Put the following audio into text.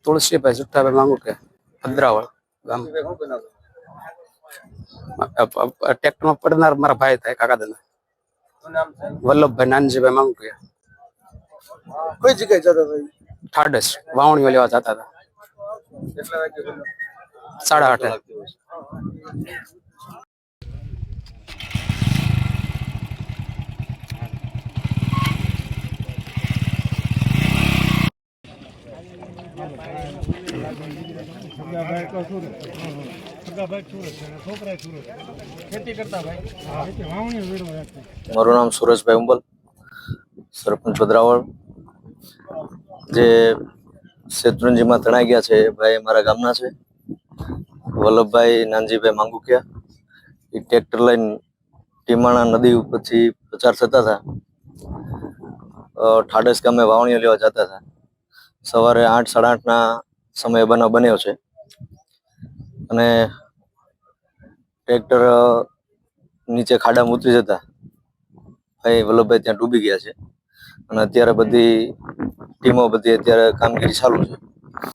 તુલસીભાઈ સુઠાભાઈ માંગુ કે ભદ્રાવળ ગામ ટ્રેક્ટર માં પડનાર મારા ભાઈ થાય કાકા દાદા વલ્લભભાઈ નાનજીભાઈ માંગુ કે કઈ જગ્યાએ જતા હતા? ઠાડસ વાવણીઓ લેવા જતા હતા 8:30. મારું નામ સુરેશભાઈ ઉંબલ, સરપંચ ભદ્રાવળ. જે શેત્રુંજીમાં તણાઈ ગયા છે એ ભાઈ મારા ગામના છે, વલ્લભભાઈ નાનજીભાઈ માંગુકિયા. એ ટ્રેક્ટર લઈને ટીમાણા નદી ઉપરથી પસાર થતા હતા. ઠાડસ ગામે વાવણીઓ લેવા જતા હતા. સવારે 8, 8:30ના સમયે બનાવ બન્યો છે અને ટ્રેક્ટર નીચે ખાડામાં ઉતરી જતા ભાઈ વલ્લભભાઈ ત્યાં ડૂબી ગયા છે અને અત્યારે બધી ટીમો અત્યારે કામગીરી ચાલુ છે.